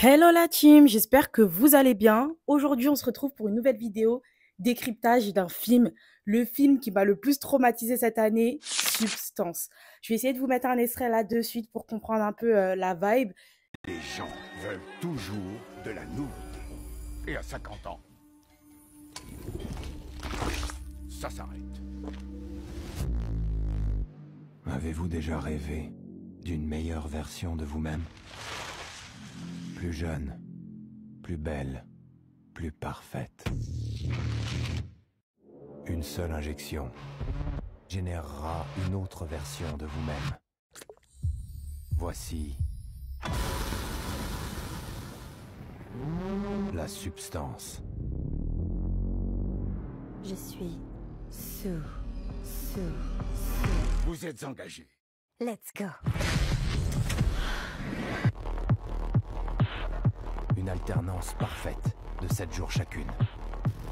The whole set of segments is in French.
Hello la team, j'espère que vous allez bien. Aujourd'hui, on se retrouve pour une nouvelle vidéo décryptage d'un film. Le film qui m'a le plus traumatisé cette année, Substance. Je vais essayer de vous mettre un extrait là de suite pour comprendre un peu la vibe. Les gens veulent toujours de la nouveauté. Et à 50 ans, ça s'arrête. Avez-vous déjà rêvé d'une meilleure version de vous-même? Plus jeune, plus belle, plus parfaite. Une seule injection générera une autre version de vous-même. Voici la substance. Je suis Sue. Vous êtes engagés. Let's go. Une alternance parfaite de 7 jours chacune.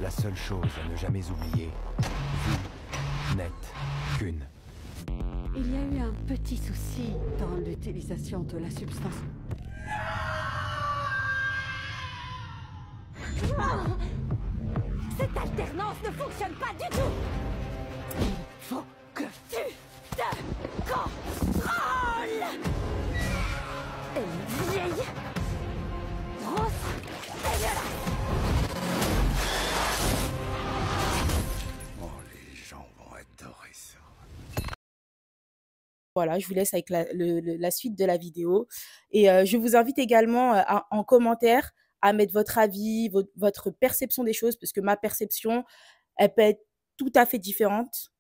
La seule chose à ne jamais oublier, vous n'êtes qu'une. Il y a eu un petit souci dans l'utilisation de la substance. Cette alternance ne fonctionne pas du tout. Il faut que tu te contrôles. Elle est vieille, grosse, dégueulasse. Oh, les gens vont adorer ça. Voilà, je vous laisse avec la suite de la vidéo. Et je vous invite également en commentaire à mettre votre avis, votre perception des choses, parce que ma perception, elle peut être tout à fait différente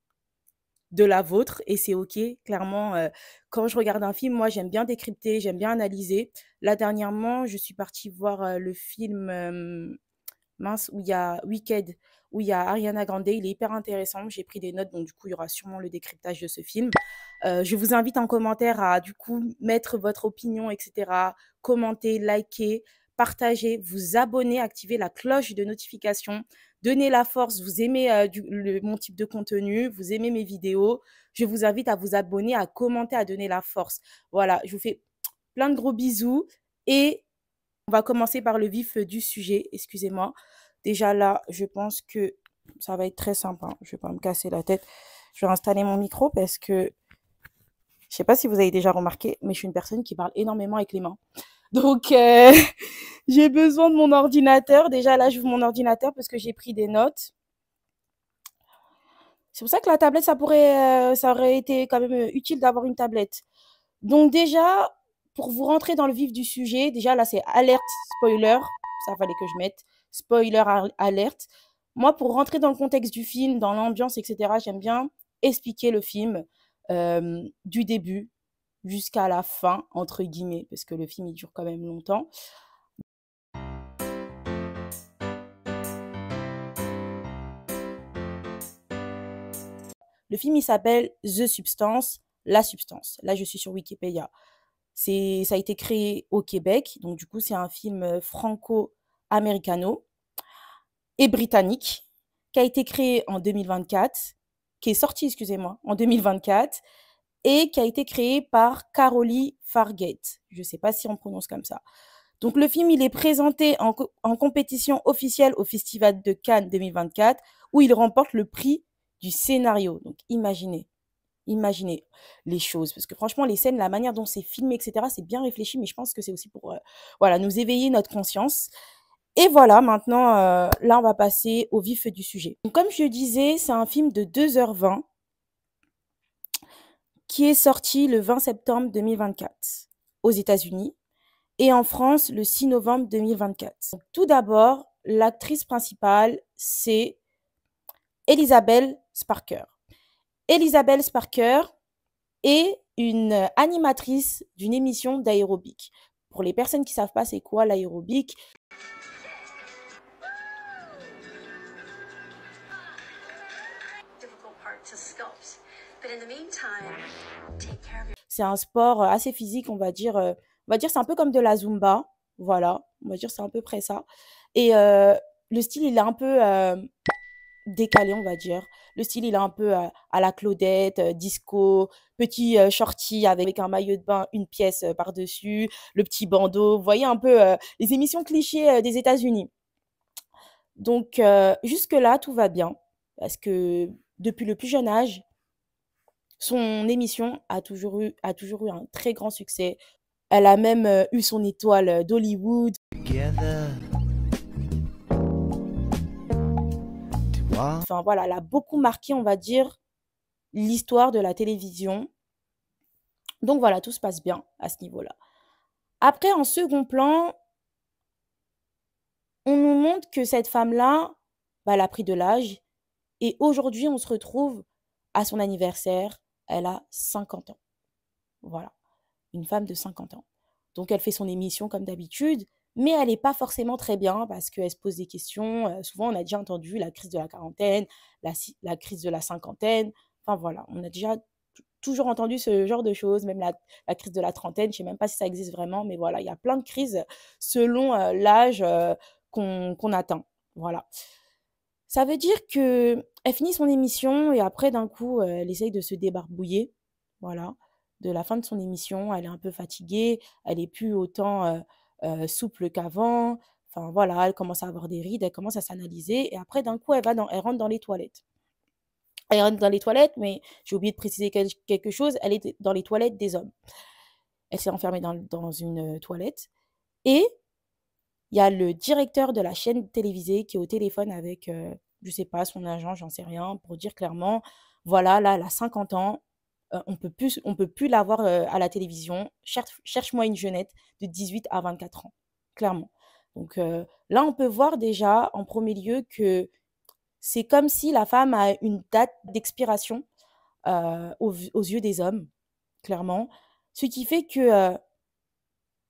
de la vôtre et c'est OK. Clairement, quand je regarde un film, moi, j'aime bien décrypter, j'aime bien analyser. Là, dernièrement, je suis partie voir le film mince, où il y a Wicked, où il y a Ariana Grande. Il est hyper intéressant. J'ai pris des notes, donc du coup, il y aura sûrement le décryptage de ce film. Je vous invite en commentaire à, du coup, mettre votre opinion, etc. Commenter, liker, partager, vous abonner, activer la cloche de notification. Donnez la force, vous aimez mon type de contenu, vous aimez mes vidéos. Je vous invite à vous abonner, à commenter, à donner la force. Voilà, je vous fais plein de gros bisous et on va commencer par le vif du sujet. Excusez-moi. Déjà là, je pense que ça va être très simple, hein. Je ne vais pas me casser la tête. Je vais installer mon micro parce que je ne sais pas si vous avez déjà remarqué, mais je suis une personne qui parle énormément avec les mains. Donc, j'ai besoin de mon ordinateur. Déjà là, j'ouvre mon ordinateur parce que j'ai pris des notes. C'est pour ça que la tablette, ça aurait été quand même utile d'avoir une tablette. Donc déjà, pour vous rentrer dans le vif du sujet, déjà là, c'est alerte spoiler. Ça fallait que je mette spoiler alerte. Moi, pour rentrer dans le contexte du film, dans l'ambiance, etc., j'aime bien expliquer le film du début jusqu'à la fin, entre guillemets, parce que le film, il dure quand même longtemps. Le film, il s'appelle The Substance, La Substance. Là, je suis sur Wikipédia. Ça a été créé au Québec, donc du coup, c'est un film franco-américano et britannique qui a été créé en 2024, qui est sorti, excusez-moi, en 2024 et qui a été créé par Carolee Fargate. Je ne sais pas si on prononce comme ça. Donc le film, il est présenté en compétition officielle au Festival de Cannes 2024 où il remporte le prix du scénario. Donc imaginez les choses. Parce que franchement, les scènes, la manière dont c'est filmé, etc., c'est bien réfléchi, mais je pense que c'est aussi pour voilà, nous éveiller notre conscience. Et voilà, maintenant, là, on va passer au vif du sujet. Donc, comme je disais, c'est un film de 2h20 qui est sorti le 20 septembre 2024 aux États-Unis et en France le 6 novembre 2024. Donc, tout d'abord, l'actrice principale, c'est Elizabeth Sparker. Elizabeth Sparker est une animatrice d'une émission d'aérobic. Pour les personnes qui ne savent pas c'est quoi l'aérobic, c'est un sport assez physique, on va dire c'est un peu comme de la Zumba, voilà, on va dire c'est à peu près ça. Et le style, il est un peu décalé, on va dire. Le style, il est un peu à la Claudette, disco, petit shorty avec un maillot de bain, une pièce par-dessus, le petit bandeau. Vous voyez un peu les émissions clichés des États-Unis. Donc, jusque-là, tout va bien. Parce que depuis le plus jeune âge, son émission a toujours eu un très grand succès. Elle a même eu son étoile d'Hollywood. Enfin voilà, elle a beaucoup marqué, on va dire, l'histoire de la télévision. Donc voilà, tout se passe bien à ce niveau-là. Après, en second plan, on nous montre que cette femme-là, bah, elle a pris de l'âge. Et aujourd'hui, on se retrouve à son anniversaire. Elle a 50 ans. Voilà, une femme de 50 ans. Donc elle fait son émission comme d'habitude, mais elle n'est pas forcément très bien parce qu'elle se pose des questions. Souvent, on a déjà entendu la crise de la quarantaine, la crise de la cinquantaine. Enfin voilà, on a déjà toujours entendu ce genre de choses, même la crise de la trentaine. Je ne sais même pas si ça existe vraiment, mais voilà, il y a plein de crises selon l'âge qu'on atteint. Voilà. Ça veut dire qu'elle finit son émission et après, d'un coup, elle essaye de se débarbouiller. Voilà. De la fin de son émission, elle est un peu fatiguée, elle est plus autant souple qu'avant. Enfin voilà, elle commence à avoir des rides, elle commence à s'analyser et après, d'un coup, elle rentre dans les toilettes. Elle rentre dans les toilettes, mais j'ai oublié de préciser quelque chose, elle est dans les toilettes des hommes. Elle s'est enfermée dans une toilette et il y a le directeur de la chaîne télévisée qui est au téléphone avec, je sais pas, son agent, j'en sais rien, pour dire clairement, voilà, là, elle a 50 ans, on peut plus la voir à la télévision. Cherche-moi une jeunette de 18 à 24 ans, clairement. Donc là, on peut voir déjà, en premier lieu, que c'est comme si la femme a une date d'expiration aux yeux des hommes, clairement. Ce qui fait que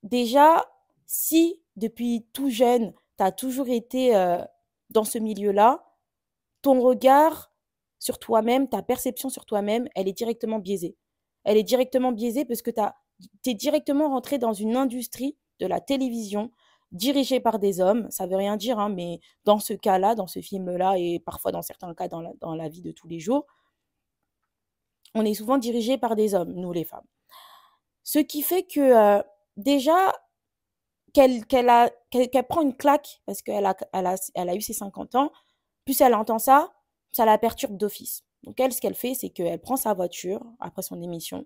déjà, si depuis tout jeune, tu as toujours été dans ce milieu-là, ton regard sur toi-même, ta perception sur toi-même, elle est directement biaisée. Elle est directement biaisée parce que tu es directement rentré dans une industrie de la télévision dirigée par des hommes. Ça veut rien dire, hein, mais dans ce cas-là, dans ce film-là, et parfois dans certains cas dans la vie de tous les jours, on est souvent dirigé par des hommes, nous les femmes. Ce qui fait que déjà, qu'elle prend une claque parce qu'elle a eu ses 50 ans, plus elle entend ça, ça la perturbe d'office. Donc elle, ce qu'elle fait, c'est qu'elle prend sa voiture, après son émission,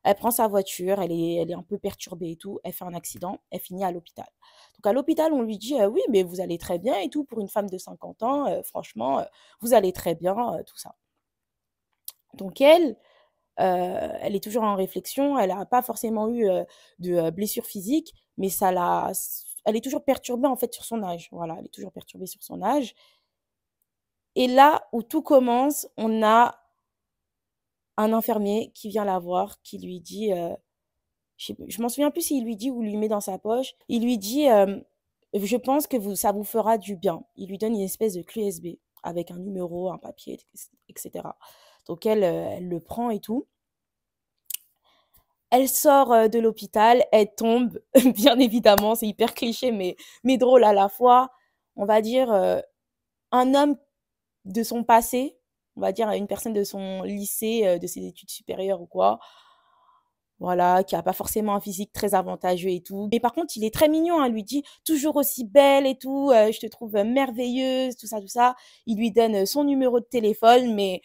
elle prend sa voiture, elle est un peu perturbée et tout, elle fait un accident, elle finit à l'hôpital. Donc à l'hôpital, on lui dit oui, mais vous allez très bien et tout, pour une femme de 50 ans, franchement, vous allez très bien, tout ça. Donc elle est toujours en réflexion, elle n'a pas forcément eu de blessure physique, mais elle est toujours perturbée en fait sur son âge. Voilà, elle est toujours perturbée sur son âge. Et là où tout commence, on a un infirmier qui vient la voir, qui lui dit, je m'en souviens plus s'il lui dit ou lui met dans sa poche, il lui dit, je pense que ça vous fera du bien. Il lui donne une espèce de clé USB avec un numéro, un papier, etc. Donc elle le prend et tout. Elle sort de l'hôpital, elle tombe, bien évidemment, c'est hyper cliché, mais drôle à la fois. On va dire un homme de son passé, on va dire une personne de son lycée, de ses études supérieures ou quoi, voilà, qui a pas forcément un physique très avantageux et tout. Mais par contre, il est très mignon, hein, il lui dit toujours aussi belle et tout, je te trouve merveilleuse, tout ça, tout ça. Il lui donne son numéro de téléphone, mais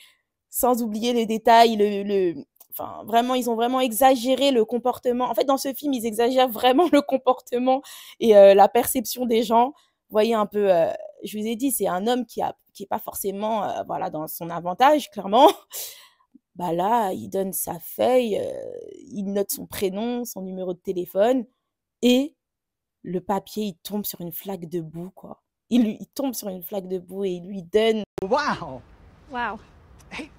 sans oublier les détails, enfin, vraiment, ils ont vraiment exagéré le comportement. En fait, dans ce film, ils exagèrent vraiment le comportement et la perception des gens. Vous voyez un peu, je vous ai dit, c'est un homme qui est pas forcément, voilà, dans son avantage, clairement. Bah là, il donne sa feuille, il note son prénom, son numéro de téléphone et le papier, il tombe sur une flaque de boue, quoi. Il tombe sur une flaque de boue et il lui donne. Wow. Wow. Hey,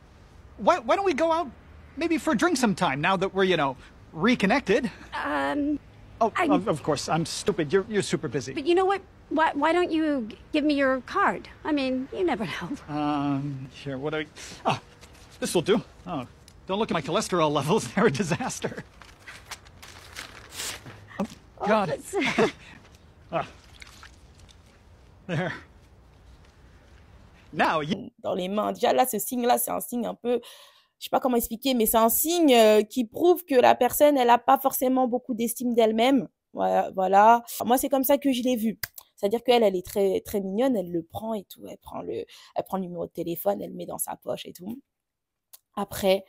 why don't we go out maybe for a drink sometime now that we're, reconnected? Oh, of course, I'm stupid. You're super busy. But you know what? Why don't you give me your card? I mean, you never know. Here, oh, this will do. Oh, don't look at my cholesterol levels. They're a disaster. Oh, God. There. Now, dans les mains. Déjà là, ce signe-là, c'est un signe un peu, je sais pas comment expliquer, mais c'est un signe qui prouve que la personne, elle a pas forcément beaucoup d'estime d'elle-même. Voilà, voilà. Moi, c'est comme ça que je l'ai vue. C'est-à-dire qu'elle, elle est très, très mignonne, elle le prend et tout. Elle prend le numéro de téléphone, elle le met dans sa poche et tout. Après,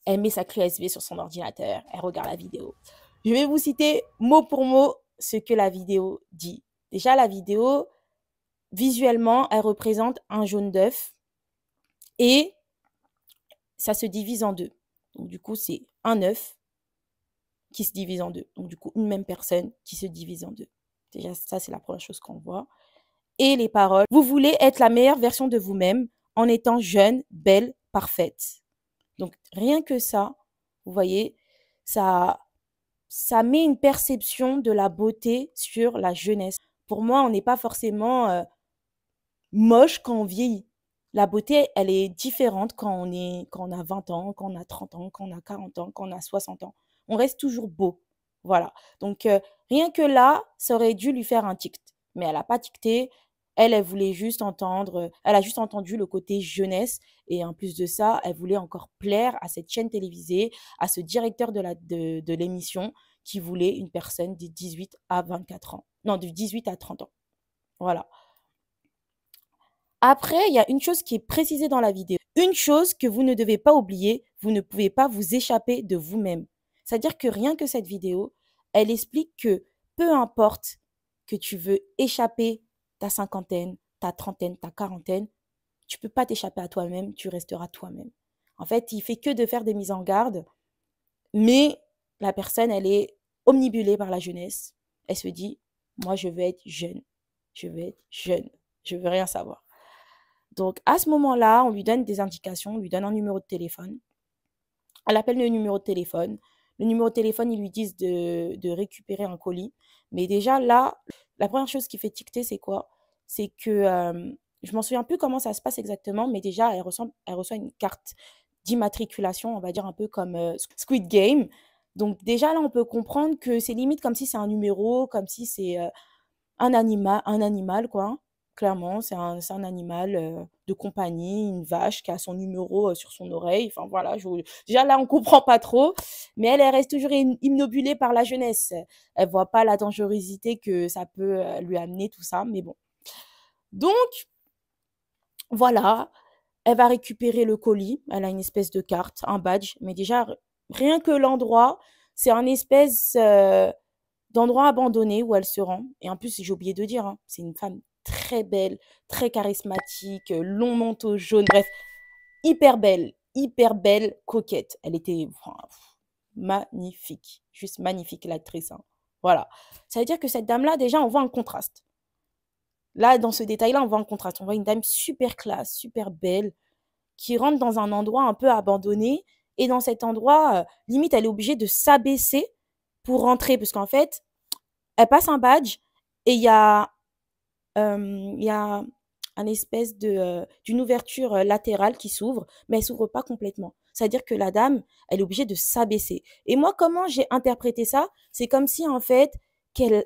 elle met sa clé USB sur son ordinateur, elle regarde la vidéo. Je vais vous citer mot pour mot ce que la vidéo dit. Déjà, la vidéo, visuellement, elle représente un jaune d'œuf et ça se divise en deux. Donc, du coup, c'est un œuf qui se divise en deux. Donc, du coup, une même personne qui se divise en deux. Déjà, ça, c'est la première chose qu'on voit. Et les paroles. Vous voulez être la meilleure version de vous-même en étant jeune, belle, parfaite. Donc, rien que ça, vous voyez, ça met une perception de la beauté sur la jeunesse. Pour moi, on n'est pas forcément moche quand on vieillit. La beauté, elle est différente quand on a 20 ans, quand on a 30 ans, quand on a 40 ans, quand on a 60 ans. On reste toujours beau. Voilà. Donc, rien que là, ça aurait dû lui faire un tic. Mais elle n'a pas ticté. Elle voulait juste entendre, elle a juste entendu le côté jeunesse. Et en plus de ça, elle voulait encore plaire à cette chaîne télévisée, à ce directeur de l'émission qui voulait une personne de 18 à 24 ans. Non, de 18 à 30 ans. Voilà. Après, il y a une chose qui est précisée dans la vidéo. Une chose que vous ne devez pas oublier, vous ne pouvez pas vous échapper de vous-même. C'est-à-dire que rien que cette vidéo, elle explique que peu importe que tu veux échapper ta cinquantaine, ta trentaine, ta quarantaine, tu ne peux pas t'échapper à toi-même, tu resteras toi-même. En fait, il fait que de faire des mises en garde, mais la personne, elle est omnibulée par la jeunesse. Elle se dit, moi, je veux être jeune. Je veux être jeune. Je veux rien savoir. Donc, à ce moment-là, on lui donne des indications, on lui donne un numéro de téléphone. Elle appelle le numéro de téléphone. Le numéro de téléphone, ils lui disent de récupérer un colis. Mais déjà, là, la première chose qui fait ticter, c'est quoi? C'est que, je m'en souviens plus comment ça se passe exactement, mais déjà, elle reçoit une carte d'immatriculation, on va dire un peu comme Squid Game. Donc, déjà, là, on peut comprendre que c'est limite comme si c'est un numéro, comme si c'est un animal, quoi. Clairement, c'est un animal de compagnie, une vache qui a son numéro sur son oreille. Enfin voilà, déjà là, on comprend pas trop. Mais elle reste toujours immobulée par la jeunesse. Elle voit pas la dangerosité que ça peut lui amener, tout ça. Mais bon. Donc, voilà, elle va récupérer le colis. Elle a une espèce de carte, un badge. Mais déjà, rien que l'endroit, c'est un espèce d'endroit abandonné où elle se rend. Et en plus, j'ai oublié de dire, hein, c'est une femme très belle, très charismatique, long manteau jaune, bref, hyper belle, coquette. Elle était magnifique, juste magnifique l'actrice. Hein. Voilà. Ça veut dire que cette dame-là, déjà, on voit un contraste. Là, dans ce détail-là, on voit un contraste. On voit une dame super classe, super belle, qui rentre dans un endroit un peu abandonné. Et dans cet endroit, limite, elle est obligée de s'abaisser pour rentrer. Parce qu'en fait, elle passe un badge et il y a un espèce d'une ouverture latérale qui s'ouvre, mais elle s'ouvre pas complètement. C'est-à-dire que la dame, elle est obligée de s'abaisser. Et moi, comment j'ai interprété ça? C'est comme si, en fait, qu'elle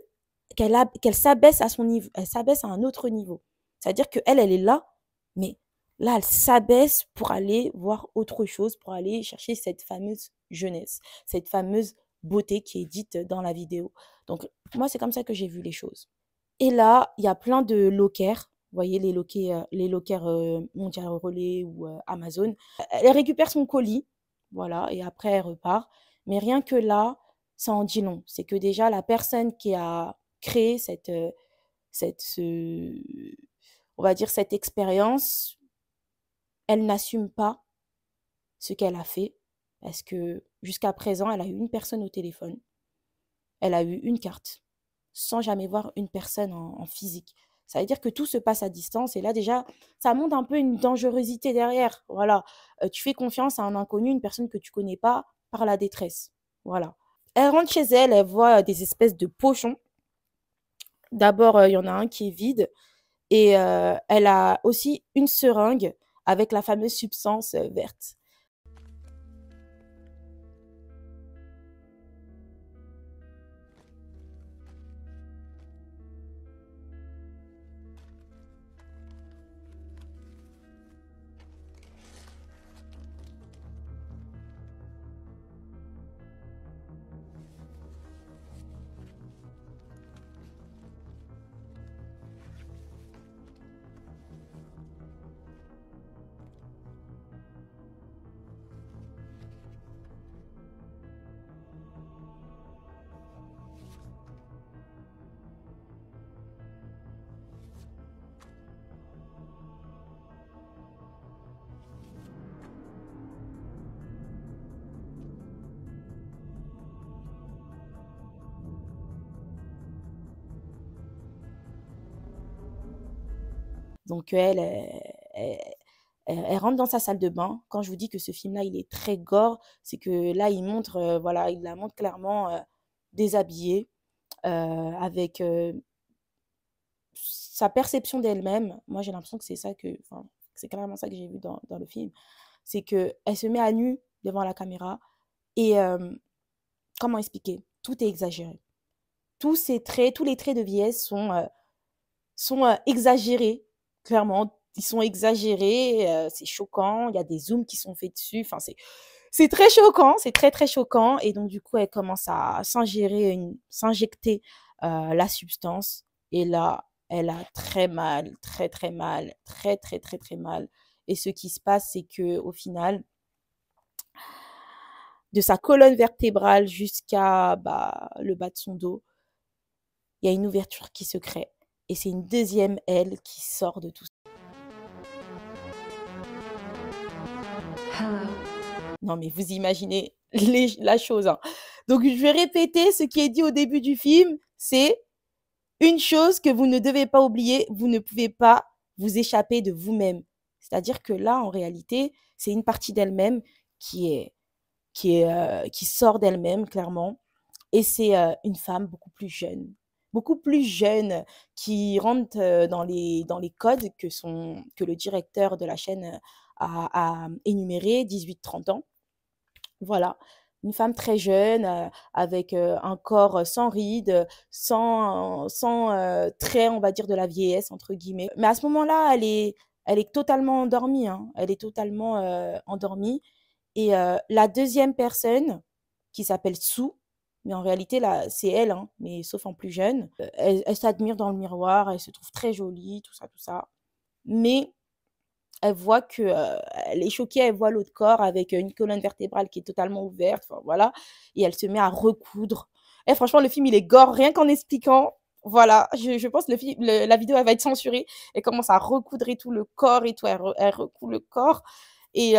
s'abaisse à son niveau, elle s'abaisse à un autre niveau. C'est-à-dire qu'elle, elle est là, mais là, elle s'abaisse pour aller voir autre chose, pour aller chercher cette fameuse jeunesse, cette fameuse beauté qui est dite dans la vidéo. Donc, moi, c'est comme ça que j'ai vu les choses. Et là, il y a plein de lockers. Vous voyez, les lockers Mondial Relais ou Amazon. Elle récupère son colis, voilà, et après, elle repart. Mais rien que là, ça en dit long. C'est que déjà, la personne qui a créé on va dire, cette expérience, elle n'assume pas ce qu'elle a fait. Parce que jusqu'à présent, elle a eu une personne au téléphone. Elle a eu une carte, sans jamais voir une personne en physique. Ça veut dire que tout se passe à distance. Et là, déjà, ça montre un peu une dangerosité derrière. Voilà. Tu fais confiance à un inconnu, une personne que tu connais pas, par la détresse. Voilà. Elle rentre chez elle, elle voit des espèces de pochons. D'abord, il y en a un qui est vide. Et elle a aussi une seringue avec la fameuse substance verte. Donc elle rentre dans sa salle de bain. Quand je vous dis que ce film-là, il est très gore, c'est que là, il montre, voilà, il la montre clairement déshabillée, avec sa perception d'elle-même. Moi, j'ai l'impression que c'est ça enfin, c'est clairement ça que j'ai vu dans le film. C'est qu'elle se met à nu devant la caméra et comment expliquer? Tout est exagéré. Tous les traits de vieillesse sont exagérés, clairement. Ils sont exagérés, c'est choquant, il y a des zooms qui sont faits dessus, enfin c'est très choquant, c'est très, très choquant et donc du coup, elle commence à s'injecter, la substance et là, elle a très mal, très, très mal, très, très, très, très mal et ce qui se passe, c'est qu'au final, de sa colonne vertébrale jusqu'à, bah, le bas de son dos, il y a une ouverture qui se crée et c'est une deuxième aile qui sort de tout ça. Non, mais vous imaginez la chose, hein. Donc, je vais répéter ce qui est dit au début du film. C'est une chose que vous ne devez pas oublier, vous ne pouvez pas vous échapper de vous-même. C'est-à-dire que là, en réalité, c'est une partie d'elle-même qui sort d'elle-même, clairement. Et c'est une femme beaucoup plus jeune, qui rentre dans les codes que le directeur de la chaîne a énumérés, 18-30 ans. Voilà, une femme très jeune, avec un corps sans rides, sans traits, on va dire, de la vieillesse, entre guillemets. Mais à ce moment-là, elle est totalement endormie, hein. Elle est totalement endormie. Et la deuxième personne, qui s'appelle Sue, mais en réalité, là, c'est elle, hein, mais sauf en plus jeune, elle s'admire dans le miroir, elle se trouve très jolie, tout ça, tout ça. Mais elle voit que, elle est choquée, elle voit l'autre corps avec, une colonne vertébrale qui est totalement ouverte, enfin voilà et elle se met à recoudre. Et franchement, le film, il est gore rien qu'en expliquant. Voilà, je pense la vidéo, elle va être censurée. Elle commence à recoudre et tout le corps et tout, elle recoud le corps et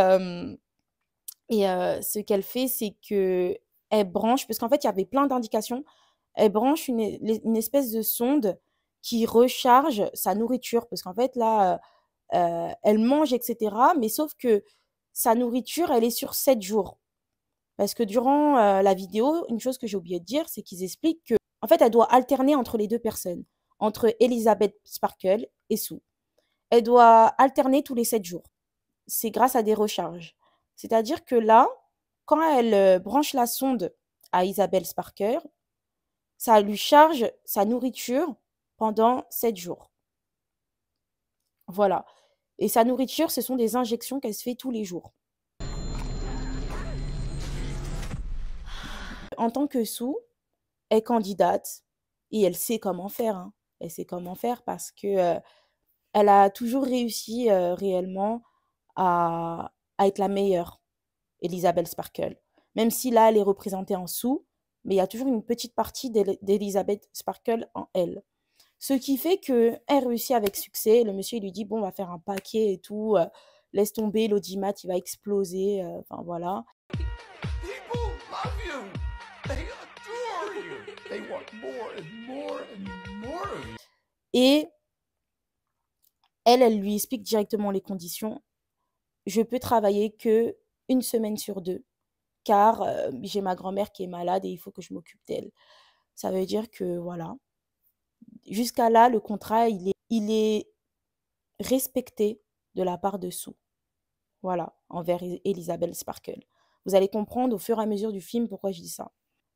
ce qu'elle fait, c'est qu'elle branche parce qu'en fait, il y avait plein d'indications. Elle branche une espèce de sonde qui recharge sa nourriture parce qu'en fait, là, elle mange et cetera, mais sauf que sa nourriture, elle est sur 7 jours. Parce que durant, la vidéo, une chose que j'ai oublié de dire, c'est qu'ils expliquent qu'en fait, elle doit alterner entre les 2 personnes, entre Elizabeth Sparkle et Sue. Elle doit alterner tous les 7 jours. C'est grâce à des recharges. C'est-à-dire que là, quand elle, branche la sonde à Isabelle Sparker, ça lui charge sa nourriture pendant 7 jours. Voilà. Et sa nourriture, ce sont des injections qu'elle se fait tous les jours. En tant que Sue, elle candidate et elle sait comment faire, hein. Elle sait comment faire parce que, elle a toujours réussi, réellement à être la meilleure, Elizabeth Sparkle. Même si là, elle est représentée en Sue, mais il y a toujours une petite partie d'Elizabeth Sparkle en elle. Ce qui fait qu'elle réussit avec succès. Le monsieur, il lui dit, bon, on va faire un paquet et tout. Laisse tomber, l'audimat, il va exploser. Enfin, voilà. People love you. They adore you. They want more and more and more of you. Et elle lui explique directement les conditions. Je peux travailler que une semaine sur 2, car j'ai ma grand-mère qui est malade et il faut que je m'occupe d'elle. Ça veut dire que, voilà, jusqu'à là, le contrat, il est respecté de la part de Sue. Voilà, envers Elizabeth Sparkle. Vous allez comprendre au fur et à mesure du film pourquoi je dis ça.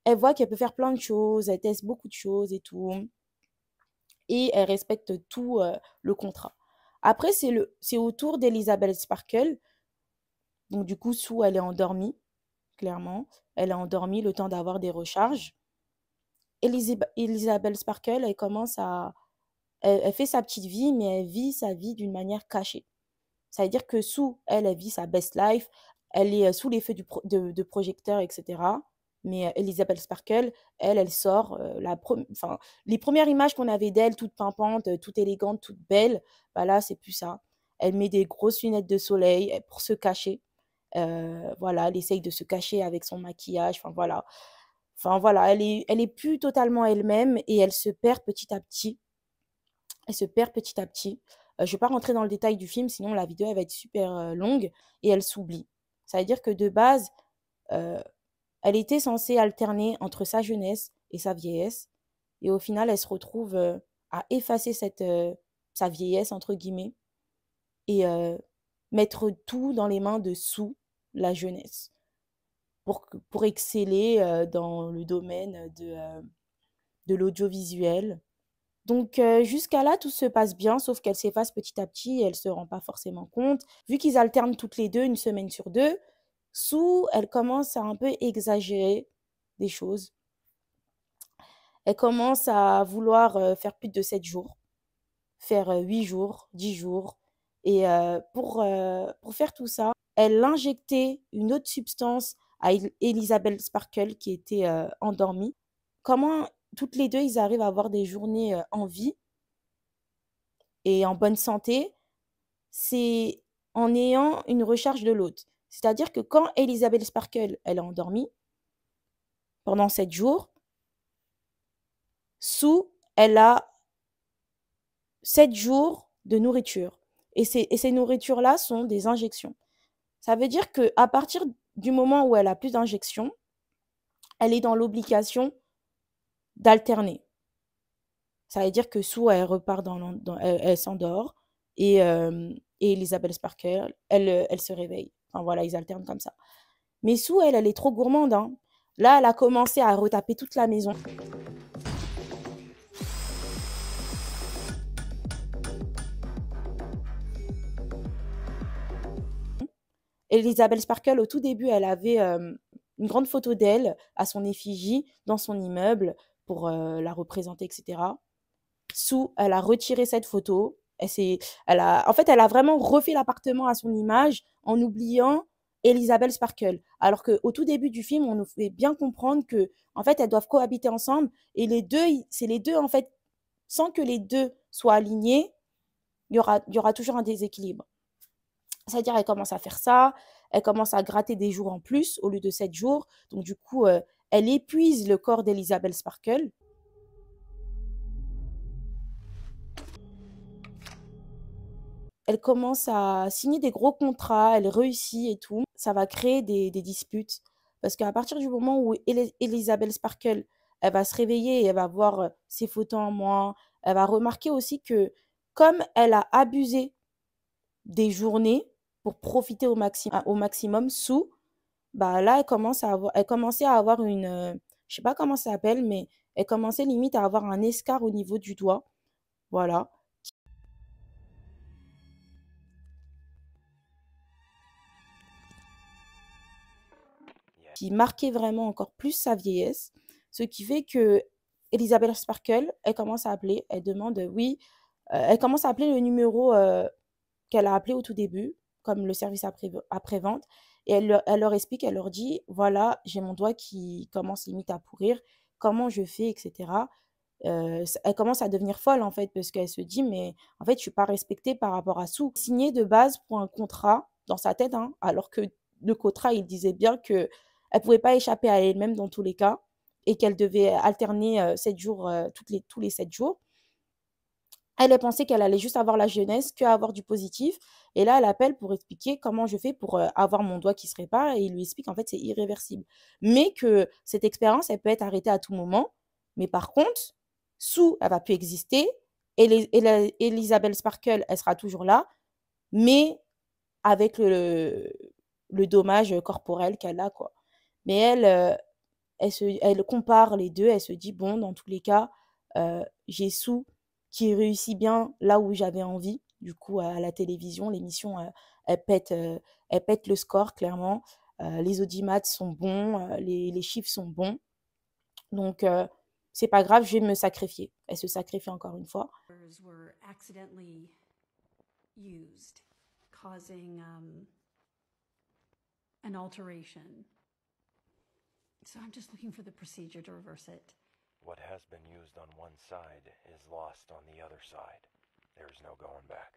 Elle voit qu'elle peut faire plein de choses, elle teste beaucoup de choses et tout. Et elle respecte tout le contrat. Après, c'est au tour d'Elizabeth Sparkle. Donc, du coup, Sue, elle est endormie, clairement. Elle est endormie le temps d'avoir des recharges. Elizabeth Sparkle, elle commence à... Elle fait sa petite vie, mais elle vit sa vie d'une manière cachée. Ça veut dire que Sue, elle vit sa best life. Elle est sous les feux de projecteurs, etc. Mais Elizabeth Sparkle, elle sort. Les premières images qu'on avait d'elle, toute pimpante, toute élégante, toute belle, bah là, c'est plus ça. Elle met des grosses lunettes de soleil pour se cacher. Voilà, elle essaye de se cacher avec son maquillage. Enfin, voilà. Enfin, voilà, elle est plus totalement elle-même et elle se perd petit à petit. Elle se perd petit à petit. Je ne vais pas rentrer dans le détail du film, sinon la vidéo elle va être super longue et elle s'oublie. Ça veut dire que de base, euh, elle était censée alterner entre sa jeunesse et sa vieillesse. Et au final, elle se retrouve à effacer sa vieillesse, entre guillemets, et mettre tout dans les mains de Sue, la jeunesse, pour exceller dans le domaine de l'audiovisuel. Donc jusqu'à là, tout se passe bien, sauf qu'elle s'efface petit à petit et elle ne se rend pas forcément compte. Vu qu'ils alternent toutes les deux, une semaine sur deux, Sue, elle commence à un peu exagérer des choses. Elle commence à vouloir faire plus de 7 jours, faire 8 jours, 10 jours. Et pour faire tout ça, elle injectait une autre substance à Elizabeth Sparkle qui était endormie. Comment toutes les deux, ils arrivent à avoir des journées en vie et en bonne santé, c'est en ayant une recharge de l'autre. C'est-à-dire que quand Elizabeth Sparkle, elle est endormie, pendant 7 jours, Sue, elle a 7 jours de nourriture. Et ces nourritures-là sont des injections. Ça veut dire qu'à partir du moment où elle a plus d'injections, elle est dans l'obligation d'alterner. Ça veut dire que Sue, elle repart elle s'endort et Elizabeth Sparkle, elle se réveille. Enfin voilà, ils alternent comme ça. Mais Sue, elle est trop gourmande, hein. Là, elle a commencé à retaper toute la maison. Elizabeth Sparkle, au tout début, elle avait une grande photo d'elle à son effigie dans son immeuble pour la représenter, etc. Sue, elle a retiré cette photo. En fait, elle a vraiment refait l'appartement à son image en oubliant Elizabeth Sparkle. Alors qu'au tout début du film, on nous fait bien comprendre que, en fait, elles doivent cohabiter ensemble. Et c'est les deux, en fait, sans que les deux soient alignés, il y aura toujours un déséquilibre. C'est-à-dire, elle commence à faire ça, elle commence à gratter des jours en plus au lieu de 7 jours. Donc, du coup, elle épuise le corps d'Elizabeth Sparkle. Elle commence à signer des gros contrats, elle réussit et tout. Ça va créer des disputes. Parce qu'à partir du moment où Elizabeth Sparkle, elle va se réveiller et elle va voir ses photos en moins, elle va remarquer aussi que comme elle a abusé des journées pour profiter au maximum, Sue, bah là, elle commençait à avoir je sais pas comment ça s'appelle, mais elle commençait limite à avoir un escarre au niveau du doigt. Voilà. Qui marquait vraiment encore plus sa vieillesse. Ce qui fait que Elizabeth Sparkle, elle commence à appeler, elle demande, oui, elle commence à appeler le numéro qu'elle a appelé au tout début, comme le service après-vente, et elle leur explique, elle leur dit, voilà, j'ai mon doigt qui commence limite à pourrir, comment je fais, etc. Elle commence à devenir folle, en fait, parce qu'elle se dit, mais en fait, je ne suis pas respectée par rapport à Sue. Signé de base pour un contrat dans sa tête, hein, alors que le contrat, il disait bien qu'elle ne pouvait pas échapper à elle-même dans tous les cas et qu'elle devait alterner 7 jours, tous les 7 jours. Elle pensait qu'elle allait juste avoir la jeunesse, avoir du positif. Et là, elle appelle pour expliquer comment je fais pour avoir mon doigt qui se répare. Et il lui explique en fait c'est irréversible. Mais que cette expérience, elle peut être arrêtée à tout moment. Mais par contre, Sue, elle va plus exister. Et Elizabeth Sparkle, elle sera toujours là. Mais avec le dommage corporel qu'elle a, quoi. Mais elle compare les deux. Elle se dit, bon, dans tous les cas, j'ai Sue qui réussit bien là où j'avais envie. Du coup, à la télévision, l'émission, elle pète le score, clairement. Les audimats sont bons, les chiffres sont bons. Donc, c'est pas grave, je vais me sacrifier. Elle se sacrifie encore une fois. Were accidentally used, causing an alteration. So I'm just looking for the procedure to reverse it. What has been used on one side is lost on the other side. There's no going back.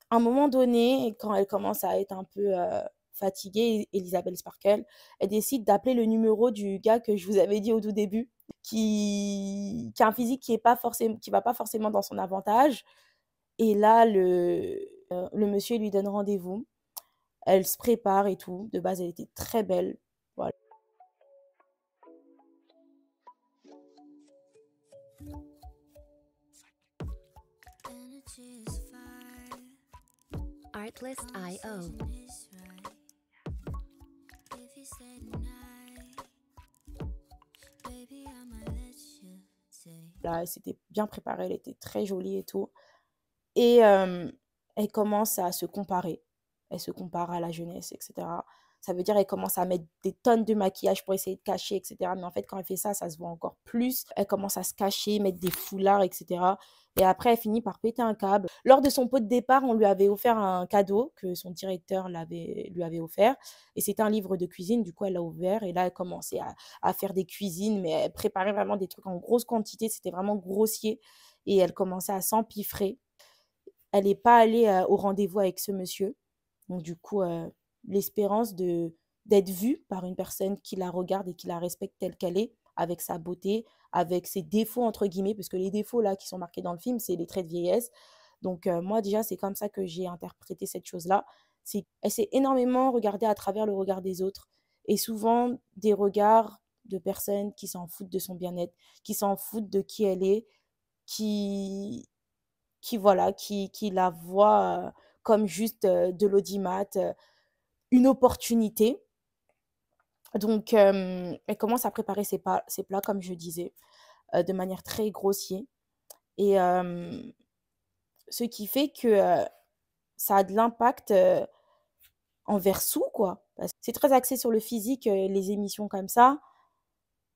À un moment donné, quand elle commence à être un peu fatiguée, Elizabeth Sparkle, elle décide d'appeler le numéro du gars que je vous avais dit au tout début, qui a un physique qui va pas forcément dans son avantage. Et là, le monsieur lui donne rendez-vous. Elle se prépare et tout. De base, elle était très belle. Voilà. Artlist.io. Là, elle s'était bien préparée, elle était très jolie et tout. Et elle commence à se comparer. Elle se compare à la jeunesse, etc. Ça veut dire elle commence à mettre des tonnes de maquillage pour essayer de cacher, etc. Mais en fait, quand elle fait ça, ça se voit encore plus. Elle commence à se cacher, mettre des foulards, etc. Et après, elle finit par péter un câble. Lors de son pot de départ, on lui avait offert un cadeau que son directeur lui avait offert. Et c'était un livre de cuisine. Du coup, elle l'a ouvert. Et là, elle commençait à faire des cuisines, mais elle préparait vraiment des trucs en grosse quantité. C'était vraiment grossier. Et elle commençait à s'empiffrer. Elle n'est pas allée au rendez-vous avec ce monsieur. Donc, du coup, l'espérance d'être vue par une personne qui la regarde et qui la respecte telle qu'elle est, avec sa beauté, avec ses défauts, entre guillemets, parce que les défauts là qui sont marqués dans le film, c'est les traits de vieillesse. Donc, moi, déjà, c'est comme ça que j'ai interprété cette chose-là. Elle s'est énormément regardée à travers le regard des autres. Et souvent, des regards de personnes qui s'en foutent de son bien-être, qui s'en foutent de qui elle est, qui, voilà, qui la voient comme juste de l'audimat, une opportunité. Donc, elle commence à préparer ses plats, comme je disais, de manière très grossière. Et ce qui fait que ça a de l'impact envers Sue, quoi. Parce que c'est très axé sur le physique, les émissions comme ça.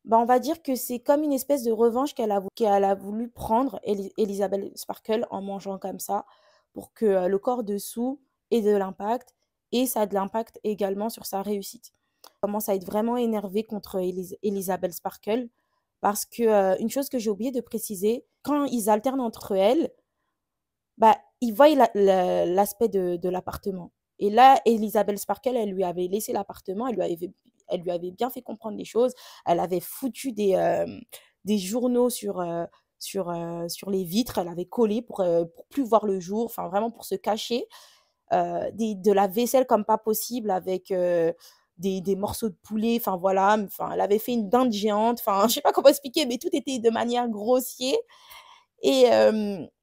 Bah, on va dire que c'est comme une espèce de revanche qu'elle a voulu prendre, Elizabeth Sparkle, en mangeant comme ça, pour que le corps de Sue ait de l'impact, et ça a de l'impact également sur sa réussite. Elle commence à être vraiment énervée contre Elizabeth Sparkle, parce que une chose que j'ai oublié de préciser, quand ils alternent entre elles, bah, ils voient l'aspect de l'appartement. Et là, Elizabeth Sparkle, elle lui avait laissé l'appartement, elle lui avait bien fait comprendre les choses. Elle avait foutu des journaux sur les vitres, elle avait collé pour plus voir le jour, enfin vraiment pour se cacher. De la vaisselle comme pas possible avec des morceaux de poulet, enfin voilà, enfin, elle avait fait une dinde géante, enfin je sais pas comment expliquer, mais tout était de manière grossière. Et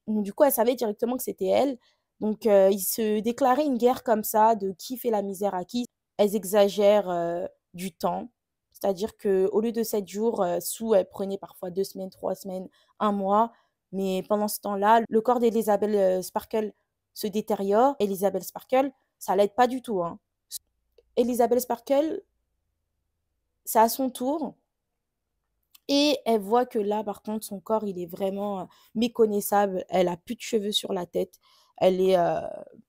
donc du coup, elle savait directement que c'était elle. Donc ils se déclaraient une guerre comme ça, de qui fait la misère à qui. Elles exagèrent du temps. C'est-à-dire qu'au lieu de 7 jours, Sue, elle prenait parfois 2 semaines, 3 semaines, un mois. Mais pendant ce temps-là, le corps d'Elizabeth Sparkle se détériore. Elizabeth Sparkle, ça l'aide pas du tout, hein. Elizabeth Sparkle, c'est à son tour. Et elle voit que là, par contre, son corps, il est vraiment méconnaissable. Elle a plus de cheveux sur la tête. Elle est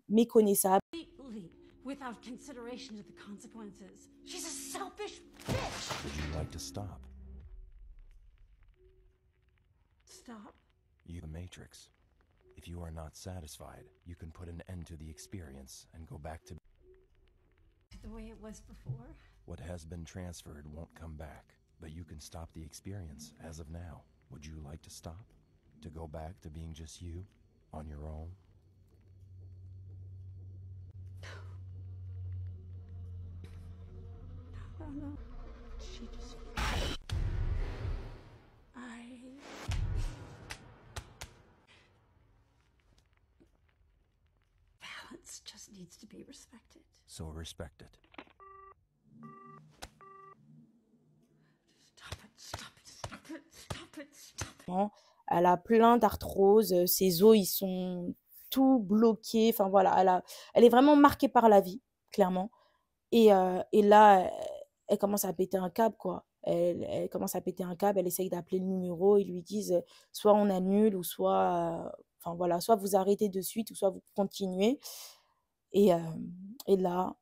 méconnaissable. Without consideration to the consequences. She's a selfish bitch! Would you like to stop? Stop. You the Matrix. If you are not satisfied, you can put an end to the experience and go back to The way it was before? what has been transferred won't come back, but you can stop the experience as of now. Would you like to stop? To go back to being just you, on your own? Oh no. She just... Balance just needs to be respected. So respect it. Stop it, stop it, stop it, stop it, stop it. Elle a plein d'arthrose, ses os, ils sont tout bloqués. Enfin voilà, elle est vraiment marquée par la vie, clairement. Et là, elle commence à péter un câble, quoi. Elle commence à péter un câble, elle essaye d'appeler le numéro, ils lui disent soit on annule, ou soit, enfin voilà, soit vous arrêtez de suite, ou soit vous continuez. Et là,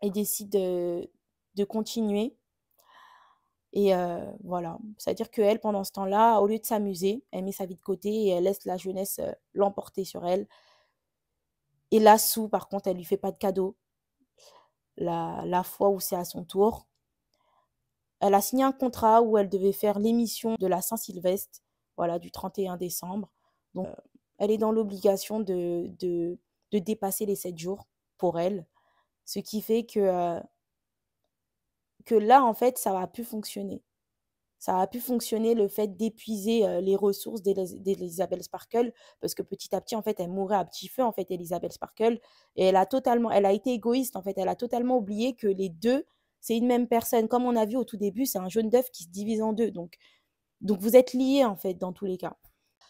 elle décide de continuer. Et voilà, c'est-à-dire qu'elle, pendant ce temps-là, au lieu de s'amuser, elle met sa vie de côté et elle laisse la jeunesse l'emporter sur elle. Et là, Sue, par contre, elle lui fait pas de cadeau. La fois où c'est à son tour, elle a signé un contrat où elle devait faire l'émission de la Saint-Sylvestre, voilà, du 31 décembre. Donc, Elle est dans l'obligation de dépasser les 7 jours pour elle. Ce qui fait que là, en fait, ça va plus fonctionner. Ça a pu fonctionner le fait d'épuiser les ressources d'Elizabeth Sparkle, parce que petit à petit, en fait, elle mourait à petit feu, en fait, Elizabeth Sparkle, et elle a été égoïste, en fait, elle a totalement oublié que les deux, c'est une même personne. Comme on a vu au tout début, c'est un jaune d'œuf qui se divise en deux, donc vous êtes liés, en fait, dans tous les cas.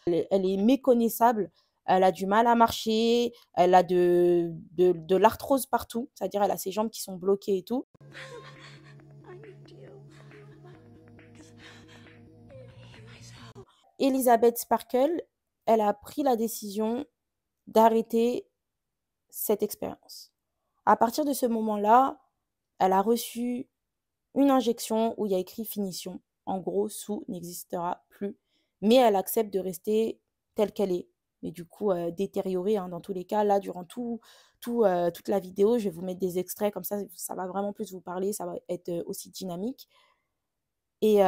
Elle est méconnaissable, elle a du mal à marcher, elle a de l'arthrose partout, c'est-à-dire elle a ses jambes qui sont bloquées et tout. Elizabeth Sparkle, elle a pris la décision d'arrêter cette expérience. À partir de ce moment-là, elle a reçu une injection où il y a écrit finition. En gros, Sue n'existera plus. Mais elle accepte de rester telle qu'elle est. Mais du coup, détériorée dans tous les cas. Là, durant toute la vidéo, je vais vous mettre des extraits. Comme ça va vraiment plus vous parler. Ça va être aussi dynamique. Et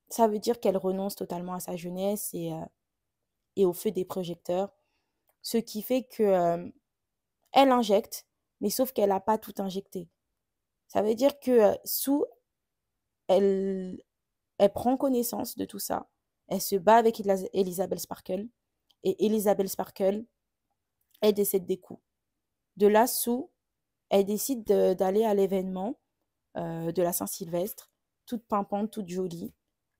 ça veut dire qu'elle renonce totalement à sa jeunesse et au feu des projecteurs. Ce qui fait que elle injecte, mais sauf qu'elle n'a pas tout injecté. Ça veut dire que Sue, elle prend connaissance de tout ça. Elle se bat avec Elizabeth Sparkle. Et Elizabeth Sparkle, elle décède des coups. De là, Sue, elle décide d'aller à l'événement de la Saint-Sylvestre, toute pimpante, toute jolie.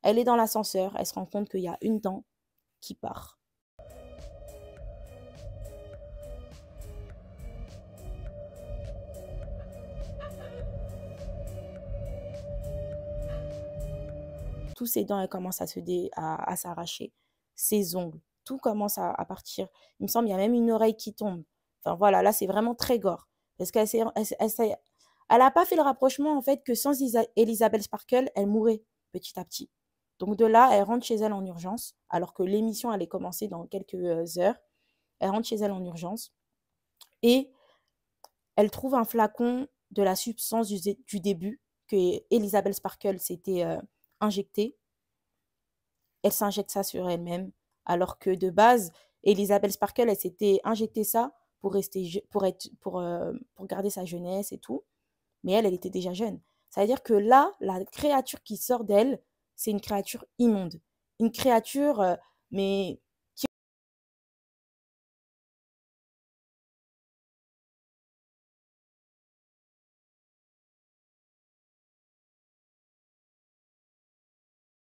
Elle est dans l'ascenseur, elle se rend compte qu'il y a une dent qui part. Tous ses dents, elles commencent à s'arracher. Ses ongles, tout commence à partir. Il me semble qu'il y a même une oreille qui tombe. Enfin voilà, là c'est vraiment très gore. Parce qu'elle n'a pas fait le rapprochement en fait que sans Elizabeth Sparkle, elle mourrait petit à petit. Donc de là, elle rentre chez elle en urgence, alors que l'émission allait commencer dans quelques heures. Elle rentre chez elle en urgence et elle trouve un flacon de la substance du début que Elizabeth Sparkle s'était injectée. Elle s'injecte ça sur elle-même, alors que de base, Elizabeth Sparkle, elle s'était injecté ça pour garder sa jeunesse et tout. Mais elle était déjà jeune. Ça veut dire que là, la créature qui sort d'elle, c'est une créature immonde. Une créature, mais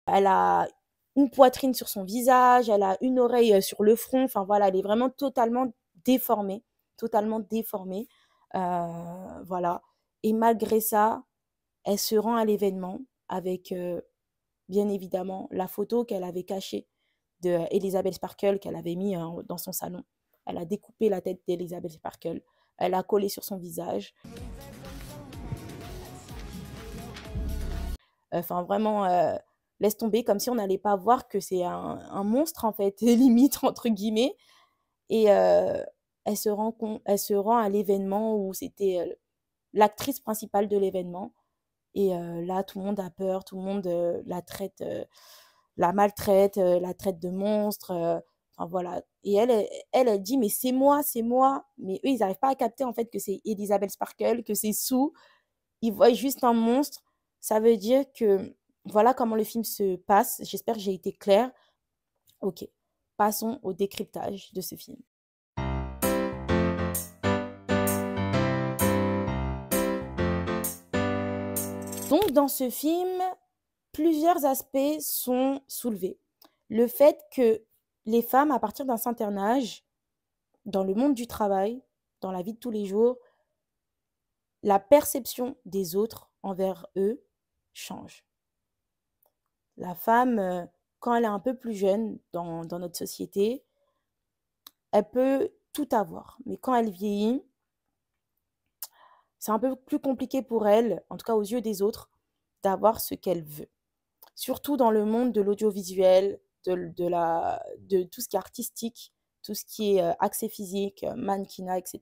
elle a une poitrine sur son visage, elle a une oreille sur le front. Enfin voilà, elle est vraiment totalement déformée. Totalement déformée. Voilà. Et malgré ça, elle se rend à l'événement avec, bien évidemment, la photo qu'elle avait cachée de Elizabeth Sparkle qu'elle avait mis dans son salon. Elle a découpé la tête d'Elizabeth Sparkle. Elle a collé sur son visage. Enfin, vraiment, laisse tomber, comme si on n'allait pas voir que c'est un monstre, en fait, limite, entre guillemets. Et elle se rend à l'événement où c'était l'actrice principale de l'événement. Et là, tout le monde a peur, tout le monde la maltraite, la traite de monstre. Enfin, voilà. Et elle dit, mais c'est moi, c'est moi. Mais eux, ils n'arrivent pas à capter, en fait, que c'est Elizabeth Sparkle, que c'est Sue. Ils voient juste un monstre. Ça veut dire que voilà comment le film se passe. J'espère que j'ai été claire. Ok, passons au décryptage de ce film. Donc, dans ce film, plusieurs aspects sont soulevés. Le fait que les femmes, à partir d'un certain âge, dans le monde du travail, dans la vie de tous les jours, la perception des autres envers eux change. La femme, quand elle est un peu plus jeune dans notre société, elle peut tout avoir. Mais quand elle vieillit, c'est un peu plus compliqué pour elle, en tout cas aux yeux des autres, d'avoir ce qu'elle veut. Surtout dans le monde de l'audiovisuel, de tout ce qui est artistique, tout ce qui est accès physique, mannequinat, etc.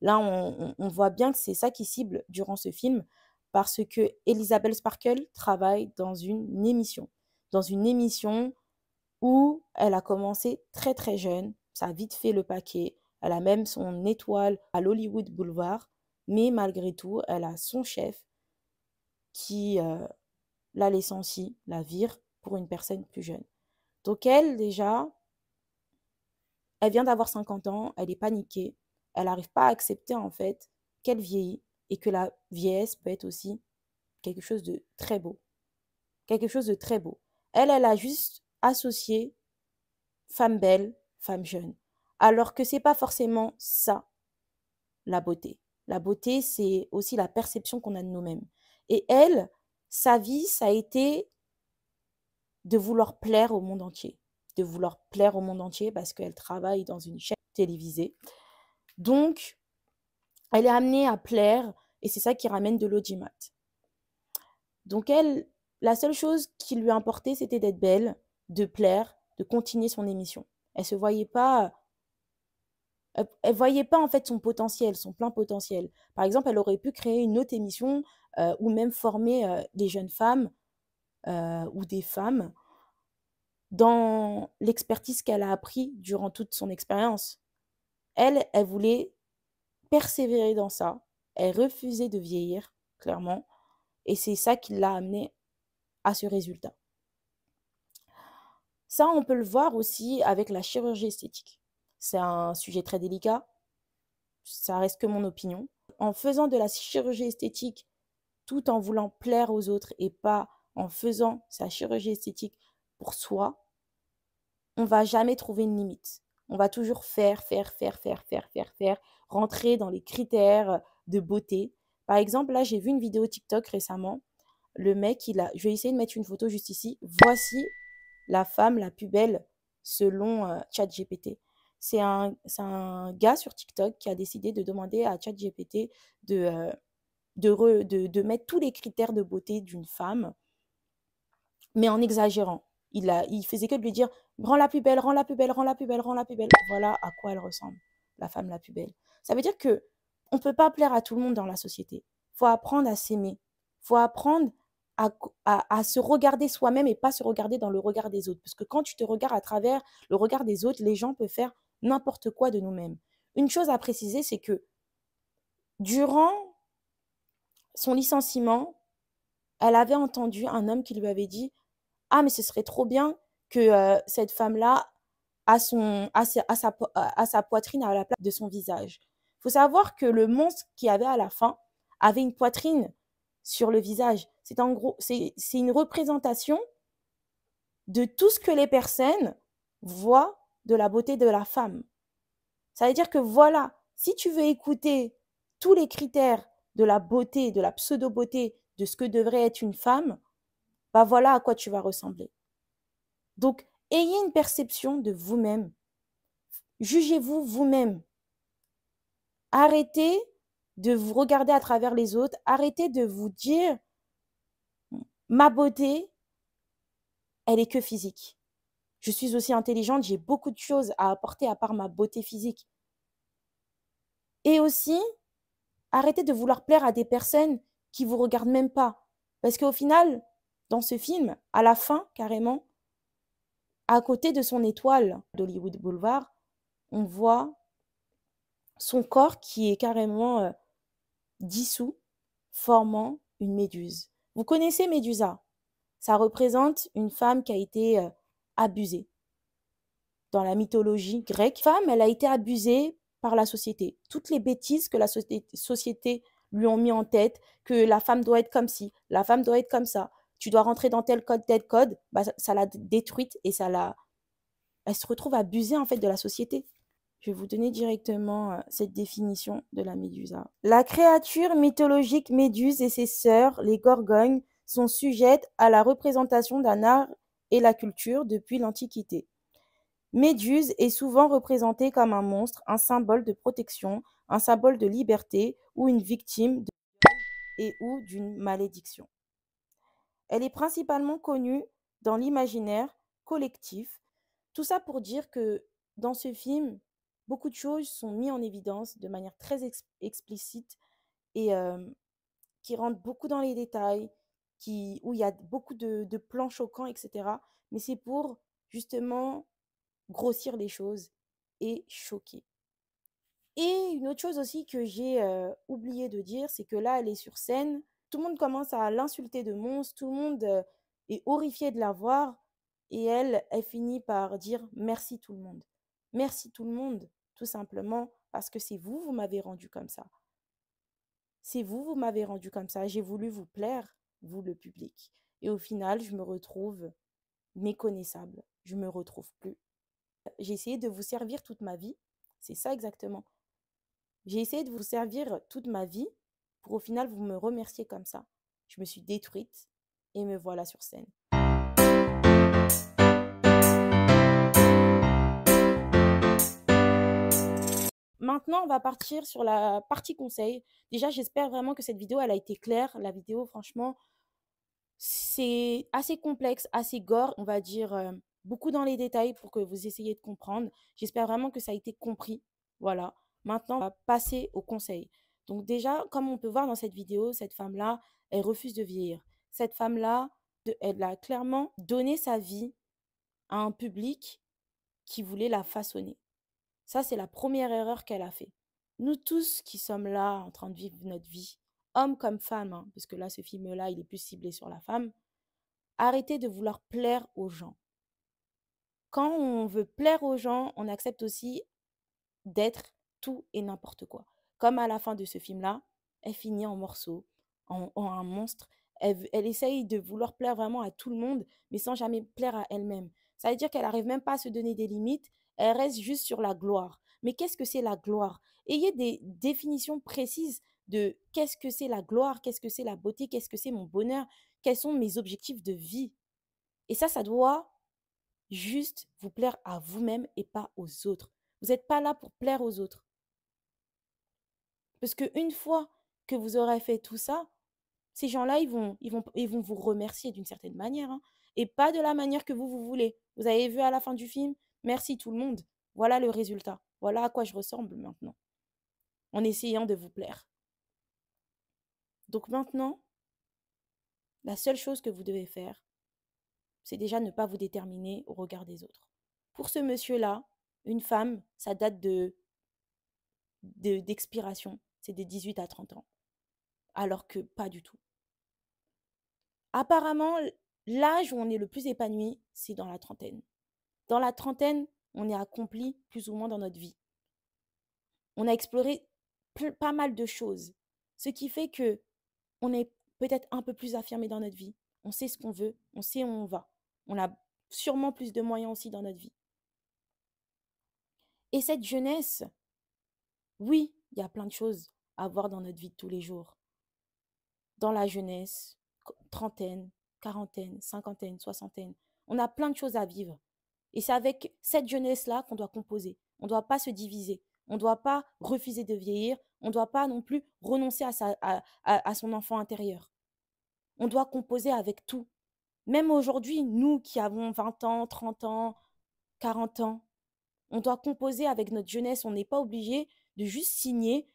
Là, on voit bien que c'est ça qui cible durant ce film, parce que Elizabeth Sparkle travaille dans une émission où elle a commencé très très jeune, ça a vite fait le paquet, elle a même son étoile à l'Hollywood Boulevard, mais malgré tout, elle a son chef qui la licencie, la vire pour une personne plus jeune. Donc elle, déjà, elle vient d'avoir 50 ans, elle est paniquée, elle n'arrive pas à accepter en fait qu'elle vieillit et que la vieillesse peut être aussi quelque chose de très beau. Quelque chose de très beau. Elle a juste associé femme belle, femme jeune. Alors que c'est pas forcément ça, la beauté. La beauté, c'est aussi la perception qu'on a de nous-mêmes. Et elle, sa vie, ça a été de vouloir plaire au monde entier. De vouloir plaire au monde entier parce qu'elle travaille dans une chaîne télévisée. Donc, elle est amenée à plaire et c'est ça qui ramène de l'audimat. Donc elle, la seule chose qui lui importait, c'était d'être belle, de plaire, de continuer son émission. Elle se voyait pas, elle voyait pas en fait son potentiel, son plein potentiel. Par exemple, elle aurait pu créer une autre émission ou même former des jeunes femmes ou des femmes dans l'expertise qu'elle a appris durant toute son expérience. Elle voulait persévérer dans ça. Elle refusait de vieillir, clairement. Et c'est ça qui l'a amenée à ce résultat. Ça, on peut le voir aussi avec la chirurgie esthétique. C'est un sujet très délicat. Ça reste que mon opinion. En faisant de la chirurgie esthétique tout en voulant plaire aux autres et pas en faisant sa chirurgie esthétique pour soi, on va jamais trouver une limite. On va toujours faire, rentrer dans les critères de beauté. Par exemple, là, j'ai vu une vidéo TikTok récemment. Le mec, je vais essayer de mettre une photo juste ici. Voici la femme la plus belle selon ChatGPT. C'est un gars sur TikTok qui a décidé de demander à ChatGPT de mettre tous les critères de beauté d'une femme, mais en exagérant. Il faisait que de lui dire « Rends la plus belle, rends la plus belle, rends la plus belle, rends la plus belle. » Voilà à quoi elle ressemble, la femme la plus belle. Ça veut dire que on ne peut pas plaire à tout le monde dans la société. Il faut apprendre à s'aimer. Il faut apprendre à se regarder soi-même et pas se regarder dans le regard des autres. Parce que quand tu te regardes à travers le regard des autres, les gens peuvent faire n'importe quoi de nous-mêmes. Une chose à préciser, c'est que durant son licenciement, elle avait entendu un homme qui lui avait dit « Ah, mais ce serait trop bien que cette femme-là a sa poitrine à la place de son visage. » Il faut savoir que le monstre qu'il y avait à la fin avait une poitrine sur le visage. C'est en gros, c'est une représentation de tout ce que les personnes voient de la beauté de la femme. Ça veut dire que voilà, si tu veux écouter tous les critères de la beauté, de la pseudo-beauté, de ce que devrait être une femme, bah voilà à quoi tu vas ressembler. Donc, ayez une perception de vous-même. Jugez-vous vous-même. Arrêtez de vous regarder à travers les autres. Arrêtez de vous dire « Ma beauté, elle est que physique. Je suis aussi intelligente, j'ai beaucoup de choses à apporter à part ma beauté physique. » Et aussi, arrêtez de vouloir plaire à des personnes qui ne vous regardent même pas. Parce qu'au final, dans ce film, à la fin, carrément, à côté de son étoile d'Hollywood Boulevard, on voit son corps qui est carrément dissous, formant une méduse. Vous connaissez Médusa? Ça représente une femme qui a été abusée. Dans la mythologie grecque, femme, elle a été abusée par la société. Toutes les bêtises que la société lui ont mis en tête, que la femme doit être comme ci, la femme doit être comme ça, tu dois rentrer dans tel code, bah, ça l'a détruite et elle se retrouve abusée en fait de la société. Je vais vous donner directement cette définition de la médusa. La créature mythologique Méduse et ses sœurs, les Gorgognes, sont sujettes à la représentation d'un art et la culture depuis l'Antiquité. Méduse est souvent représentée comme un monstre, un symbole de protection, un symbole de liberté ou une victime de viol et ou d'une malédiction. Elle est principalement connue dans l'imaginaire collectif. Tout ça pour dire que dans ce film, beaucoup de choses sont mises en évidence de manière très explicite et qui rentrent beaucoup dans les détails, où il y a beaucoup de plans choquants, etc. Mais c'est pour justement grossir les choses et choquer. Et une autre chose aussi que j'ai oublié de dire, c'est que là, elle est sur scène. Tout le monde commence à l'insulter de monstre. Tout le monde est horrifié de la voir. Et elle finit par dire merci tout le monde. Merci tout le monde, tout simplement parce que c'est vous, vous m'avez rendu comme ça. C'est vous, vous m'avez rendu comme ça. J'ai voulu vous plaire, vous, le public. Et au final, je me retrouve méconnaissable. Je me retrouve plus. J'ai essayé de vous servir toute ma vie. C'est ça exactement. J'ai essayé de vous servir toute ma vie pour au final vous me remercier comme ça. Je me suis détruite et me voilà sur scène. Maintenant, on va partir sur la partie conseil. Déjà, j'espère vraiment que cette vidéo, elle a été claire. La vidéo, franchement, c'est assez complexe, assez gore, on va dire beaucoup dans les détails pour que vous essayiez de comprendre. J'espère vraiment que ça a été compris. Voilà. Maintenant, on va passer au conseil. Donc déjà, comme on peut voir dans cette vidéo, cette femme-là, elle refuse de vieillir. Cette femme-là, elle a clairement donné sa vie à un public qui voulait la façonner. Ça, c'est la première erreur qu'elle a fait. Nous tous qui sommes là en train de vivre notre vie, hommes comme femmes, hein, parce que là, ce film-là, il est plus ciblé sur la femme, arrêtez de vouloir plaire aux gens. Quand on veut plaire aux gens, on accepte aussi d'être tout et n'importe quoi. Comme à la fin de ce film-là, elle finit en morceaux, en un monstre. Elle essaye de vouloir plaire vraiment à tout le monde, mais sans jamais plaire à elle-même. Ça veut dire qu'elle n'arrive même pas à se donner des limites, elle reste juste sur la gloire. Mais qu'est-ce que c'est la gloire? Ayez des définitions précises de qu'est-ce que c'est la gloire, qu'est-ce que c'est la beauté, qu'est-ce que c'est mon bonheur, quels sont mes objectifs de vie. Et ça doit juste vous plaire à vous-même et pas aux autres. Vous n'êtes pas là pour plaire aux autres. Parce qu'une fois que vous aurez fait tout ça, ces gens-là, ils vont vous remercier d'une certaine manière, hein, et pas de la manière que vous voulez. Vous avez vu à la fin du film, merci tout le monde. Voilà le résultat. Voilà à quoi je ressemble maintenant, en essayant de vous plaire. Donc maintenant, la seule chose que vous devez faire, c'est déjà ne pas vous déterminer au regard des autres. Pour ce monsieur-là, une femme, ça date d'expiration, c'est de 18 à 30 ans. Alors que pas du tout. Apparemment, l'âge où on est le plus épanoui, c'est dans la trentaine. Dans la trentaine, on est accompli plus ou moins dans notre vie. On a exploré pas mal de choses, ce qui fait que on est peut-être un peu plus affirmé dans notre vie. On sait ce qu'on veut, on sait où on va. On a sûrement plus de moyens aussi dans notre vie. Et cette jeunesse, oui, il y a plein de choses à voir dans notre vie de tous les jours. Dans la jeunesse, trentaine, quarantaine, cinquantaine, soixantaine, on a plein de choses à vivre. Et c'est avec cette jeunesse-là qu'on doit composer. On ne doit pas se diviser. On ne doit pas refuser de vieillir. On ne doit pas non plus renoncer à son enfant intérieur. On doit composer avec tout. Même aujourd'hui, nous qui avons 20 ans, 30 ans, 40 ans, on doit composer avec notre jeunesse. On n'est pas obligé de juste signer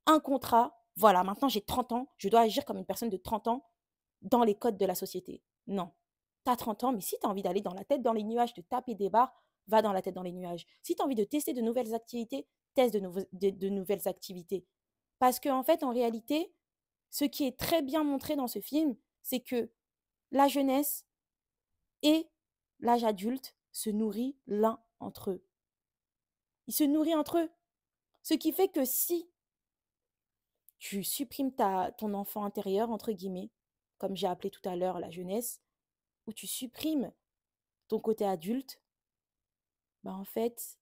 un contrat. Voilà, maintenant j'ai 30 ans, je dois agir comme une personne de 30 ans dans les codes de la société. Non. Tu as 30 ans, mais si tu as envie d'aller dans la tête dans les nuages, de taper des barres, va dans la tête dans les nuages. Si tu as envie de tester de nouvelles activités, teste de nouvelles activités. Parce qu'en fait, en réalité, ce qui est très bien montré dans ce film, c'est que la jeunesse et l'âge adulte se nourrissent l'un entre eux. Ils se nourrissent entre eux. Ce qui fait que si tu supprimes ton enfant intérieur, entre guillemets, comme j'ai appelé tout à l'heure la jeunesse, ou tu supprimes ton côté adulte, bah en fait,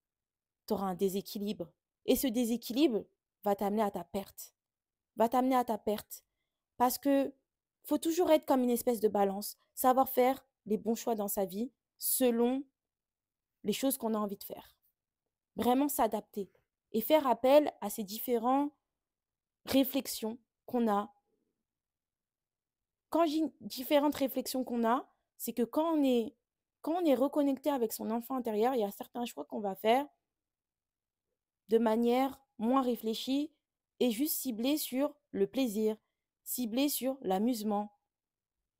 tu auras un déséquilibre. Et ce déséquilibre va t'amener à ta perte. Va t'amener à ta perte. Parce que faut toujours être comme une espèce de balance, savoir faire les bons choix dans sa vie selon les choses qu'on a envie de faire. Vraiment s'adapter et faire appel à ces différentes réflexions qu'on a. Quand j'ai différentes réflexions qu'on a, c'est que quand on est reconnecté avec son enfant intérieur, il y a certains choix qu'on va faire de manière moins réfléchie et juste ciblée sur le plaisir, ciblée sur l'amusement.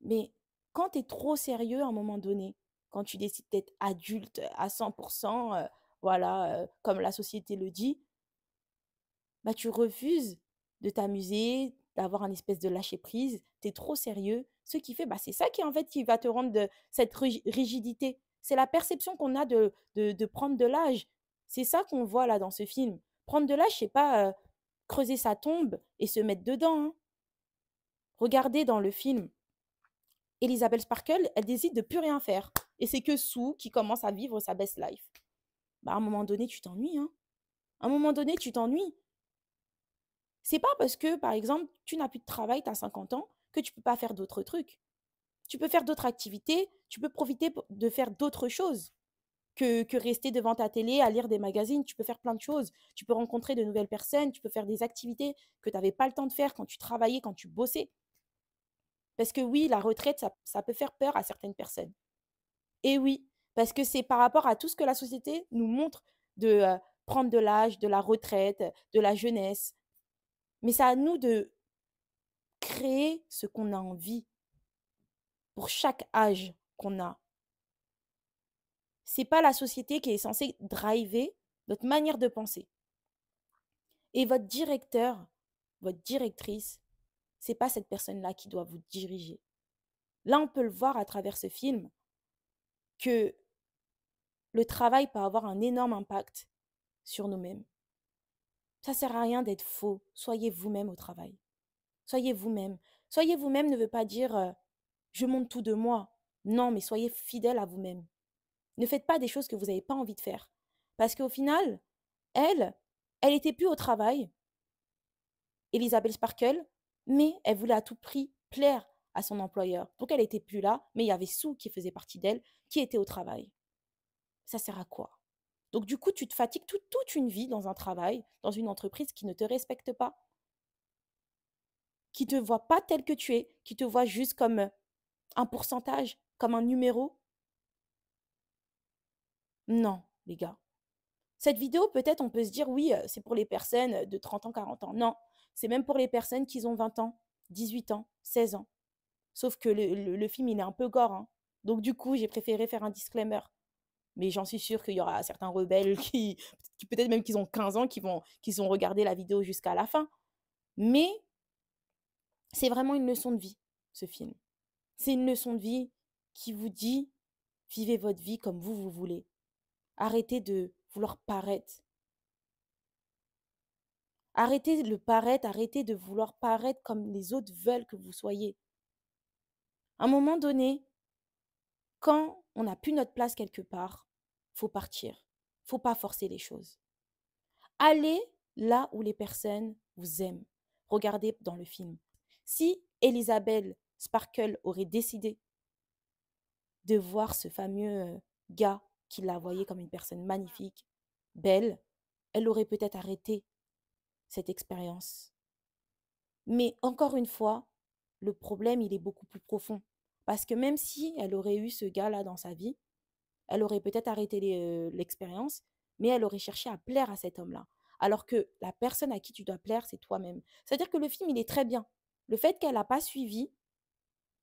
Mais quand tu es trop sérieux à un moment donné, quand tu décides d'être adulte à 100%, voilà, comme la société le dit, bah, tu refuses de t'amuser, d'avoir un espèce de lâcher prise, tu es trop sérieux. Ce qui fait, bah, c'est ça qui, en fait, qui va te rendre de cette rigidité. C'est la perception qu'on a de prendre de l'âge. C'est ça qu'on voit là dans ce film. Prendre de l'âge, c'est pas creuser sa tombe et se mettre dedans, hein. Regardez dans le film, Elizabeth Sparkle, elle décide de plus rien faire. Et c'est que Sue qui commence à vivre sa best life. Bah, à un moment donné, tu t'ennuies, hein. À un moment donné, tu t'ennuies. C'est pas parce que, par exemple, tu n'as plus de travail, tu as 50 ans, que tu peux pas faire d'autres trucs. Tu peux faire d'autres activités, tu peux profiter de faire d'autres choses que rester devant ta télé à lire des magazines. Tu peux faire plein de choses. Tu peux rencontrer de nouvelles personnes, tu peux faire des activités que tu n'avais pas le temps de faire quand tu travaillais, quand tu bossais. Parce que oui, la retraite, ça peut faire peur à certaines personnes. Et oui, parce que c'est par rapport à tout ce que la société nous montre de prendre de l'âge, de la retraite, de la jeunesse. Mais c'est à nous de créer ce qu'on a envie pour chaque âge qu'on a. C'est pas la société qui est censée driver notre manière de penser. Et votre directeur, votre directrice, c'est pas cette personne-là qui doit vous diriger. Là, on peut le voir à travers ce film que le travail peut avoir un énorme impact sur nous-mêmes. Ça sert à rien d'être faux. Soyez vous-même au travail. Soyez vous-même. Soyez vous-même ne veut pas dire je montre tout de moi. Non, mais soyez fidèle à vous-même. Ne faites pas des choses que vous n'avez pas envie de faire. Parce qu'au final, elle n'était plus au travail, Elizabeth Sparkle, mais elle voulait à tout prix plaire à son employeur. Donc elle n'était plus là, mais il y avait Sue qui faisait partie d'elle, qui était au travail. Ça sert à quoi? Donc du coup, tu te fatigues toute une vie dans un travail, dans une entreprise qui ne te respecte pas, qui ne te voit pas tel que tu es, qui te voit juste comme un pourcentage, comme un numéro. Non, les gars. Cette vidéo, peut-être, on peut se dire, oui, c'est pour les personnes de 30 ans, 40 ans. Non, c'est même pour les personnes qui ont 20 ans, 18 ans, 16 ans. Sauf que le film, il est un peu gore, hein. Donc, du coup, j'ai préféré faire un disclaimer. Mais j'en suis sûre qu'il y aura certains rebelles qui peut-être même qu'ils ont 15 ans, qui ont regardé la vidéo jusqu'à la fin. Mais c'est vraiment une leçon de vie, ce film. C'est une leçon de vie qui vous dit, vivez votre vie comme vous voulez. Arrêtez de vouloir paraître. Arrêtez le paraître, arrêtez de vouloir paraître comme les autres veulent que vous soyez. À un moment donné, quand on n'a plus notre place quelque part, faut partir. Faut pas forcer les choses. Allez là où les personnes vous aiment. Regardez dans le film. Si Elizabeth Sparkle aurait décidé de voir ce fameux gars qui la voyait comme une personne magnifique, belle, elle aurait peut-être arrêté cette expérience. Mais encore une fois, le problème, il est beaucoup plus profond. Parce que même si elle aurait eu ce gars-là dans sa vie, elle aurait peut-être arrêté l'expérience, mais elle aurait cherché à plaire à cet homme-là. Alors que la personne à qui tu dois plaire, c'est toi-même. C'est-à-dire que le film, il est très bien. Le fait qu'elle n'a pas suivi,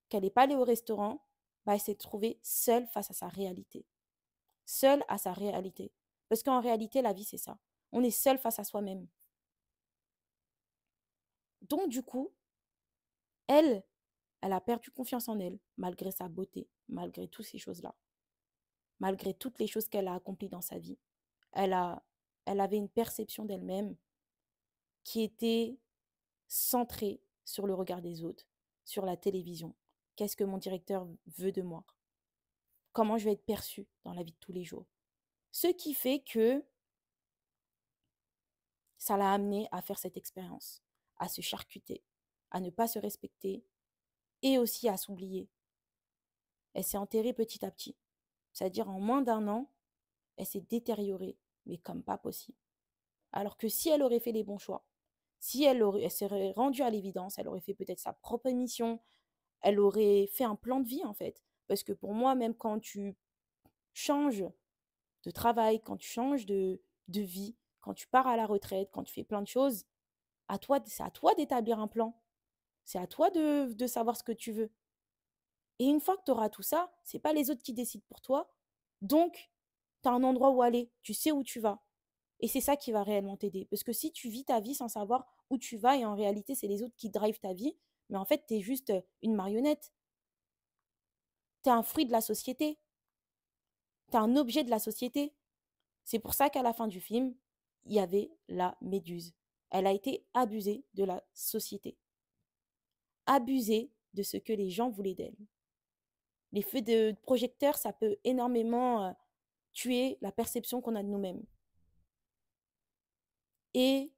qu'elle n'est pas allée au restaurant, bah, elle s'est trouvée seule face à sa réalité. Seule à sa réalité. Parce qu'en réalité, la vie, c'est ça. On est seul face à soi-même. Donc, du coup, elle a perdu confiance en elle, malgré sa beauté, malgré toutes ces choses-là, malgré toutes les choses qu'elle a accomplies dans sa vie. Elle avait une perception d'elle-même qui était centrée sur le regard des autres, sur la télévision. Qu'est-ce que mon directeur veut de moi? Comment je vais être perçue dans la vie de tous les jours? Ce qui fait que ça l'a amenée à faire cette expérience, à se charcuter, à ne pas se respecter et aussi à s'oublier. Elle s'est enterrée petit à petit. C'est-à-dire en moins d'un an, elle s'est détériorée, mais comme pas possible. Alors que si elle aurait fait les bons choix, si elle serait rendue à l'évidence, elle aurait fait peut-être sa propre émission, elle aurait fait un plan de vie en fait. Parce que pour moi, même quand tu changes de travail, quand tu changes de vie, quand tu pars à la retraite, quand tu fais plein de choses, c'est à toi d'établir un plan. C'est à toi de savoir ce que tu veux. Et une fois que tu auras tout ça, c'est pas les autres qui décident pour toi. Donc, tu as un endroit où aller, tu sais où tu vas. Et c'est ça qui va réellement t'aider. Parce que si tu vis ta vie sans savoir où tu vas et en réalité, c'est les autres qui drivent ta vie, mais en fait, tu es juste une marionnette. Tu es un fruit de la société. Tu es un objet de la société. C'est pour ça qu'à la fin du film, il y avait la méduse. Elle a été abusée de la société. Abusée de ce que les gens voulaient d'elle. Les feux de projecteur, ça peut énormément tuer la perception qu'on a de nous-mêmes. Et il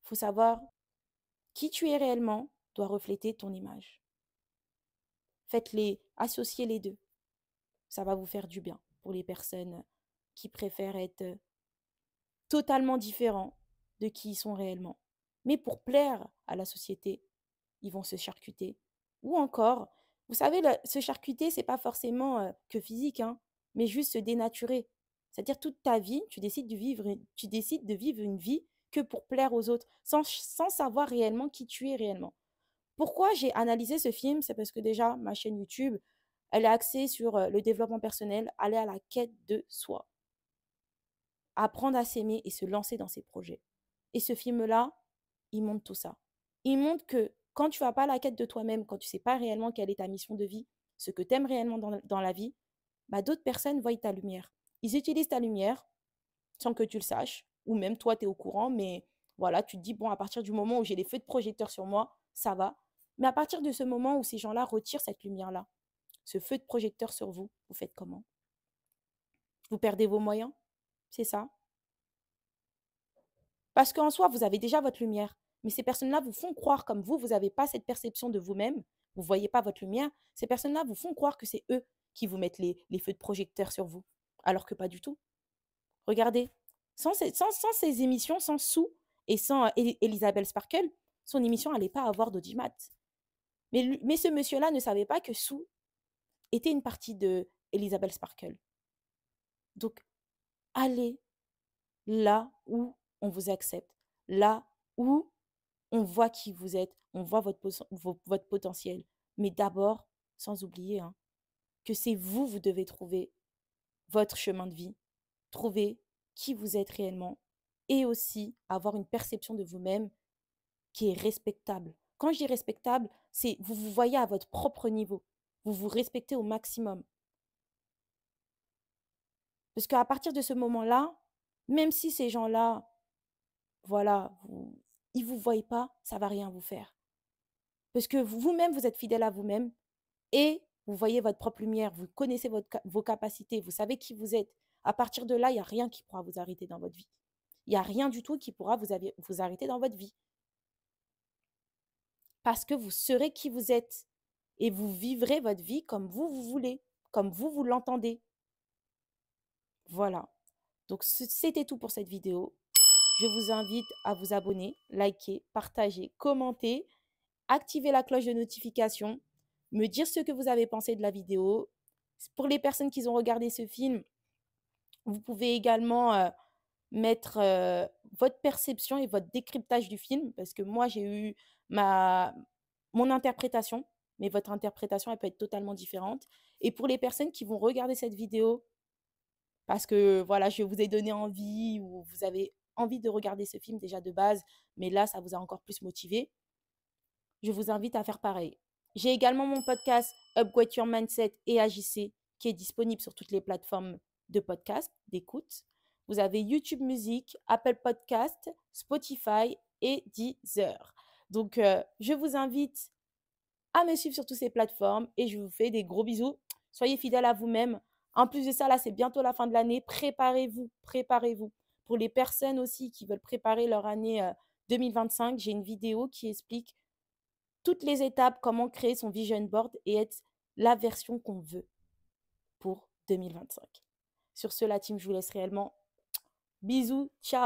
faut savoir qui tu es réellement doit refléter ton image. Faites-les, associez les deux. Ça va vous faire du bien pour les personnes qui préfèrent être totalement différents de qui ils sont réellement. Mais pour plaire à la société, ils vont se charcuter. Ou encore, vous savez, se charcuter, c'est pas forcément que physique, hein, mais juste se dénaturer. C'est-à-dire toute ta vie, tu décides de vivre une vie que pour plaire aux autres, sans savoir réellement qui tu es réellement. Pourquoi j'ai analysé ce film? C'est parce que déjà, ma chaîne YouTube, elle est axée sur le développement personnel, aller à la quête de soi, apprendre à s'aimer et se lancer dans ses projets. Et ce film-là, il montre tout ça. Il montre que quand tu vas pas à la quête de toi-même, quand tu sais pas réellement quelle est ta mission de vie, ce que tu aimes réellement dans la vie, bah, d'autres personnes voient ta lumière. Ils utilisent ta lumière sans que tu le saches, ou même toi, tu es au courant, mais voilà, tu te dis, bon, à partir du moment où j'ai les feux de projecteur sur moi, ça va. Mais à partir de ce moment où ces gens-là retirent cette lumière-là, ce feu de projecteur sur vous, vous faites comment? Vous perdez vos moyens? C'est ça? Parce qu'en soi, vous avez déjà votre lumière. Mais ces personnes-là vous font croire, comme vous n'avez pas cette perception de vous-même, vous ne voyez pas votre lumière, ces personnes-là vous font croire que c'est eux qui vous mettent les feux de projecteur sur vous. Alors que pas du tout. Regardez, sans ces émissions, sans Sue et sans Elisabeth Sparkle, son émission n'allait pas avoir d'audimat. Mais ce monsieur-là ne savait pas que Sue était une partie de Elisabeth Sparkle. Donc, allez là où on vous accepte, là où on voit qui vous êtes, on voit votre potentiel. Mais d'abord, sans oublier que c'est vous devez trouver votre chemin de vie, trouver qui vous êtes réellement et aussi avoir une perception de vous-même qui est respectable. Quand je dis respectable, c'est vous vous voyez à votre propre niveau, vous vous respectez au maximum. Parce qu'à partir de ce moment-là, même si ces gens-là, voilà, ils ne vous voient pas, ça ne va rien vous faire. Parce que vous-même, vous êtes fidèle à vous-même et vous voyez votre propre lumière, vous connaissez vos capacités, vous savez qui vous êtes. À partir de là, il n'y a rien qui pourra vous arrêter dans votre vie. Il n'y a rien du tout qui pourra vous arrêter dans votre vie. Parce que vous serez qui vous êtes et vous vivrez votre vie comme vous voulez, comme vous l'entendez. Voilà. Donc, c'était tout pour cette vidéo. Je vous invite à vous abonner, liker, partager, commenter, activer la cloche de notification, me dire ce que vous avez pensé de la vidéo. Pour les personnes qui ont regardé ce film, vous pouvez également mettre votre perception et votre décryptage du film, parce que moi, j'ai eu mon interprétation, mais votre interprétation, elle peut être totalement différente. Et pour les personnes qui vont regarder cette vidéo, parce que voilà, je vous ai donné envie ou vous avez envie de regarder ce film déjà de base, mais là, ça vous a encore plus motivé, je vous invite à faire pareil. J'ai également mon podcast Upgrade Your Mindset et AJC qui est disponible sur toutes les plateformes de podcast, d'écoute. Vous avez YouTube Music, Apple Podcast, Spotify et Deezer. Donc, je vous invite à me suivre sur toutes ces plateformes et je vous fais des gros bisous. Soyez fidèles à vous-même. En plus de ça, là, c'est bientôt la fin de l'année. Préparez-vous, préparez-vous. Pour les personnes aussi qui veulent préparer leur année 2025, j'ai une vidéo qui explique toutes les étapes, comment créer son vision board et être la version qu'on veut pour 2025. Sur ce, la team, je vous laisse réellement. Bisous, ciao.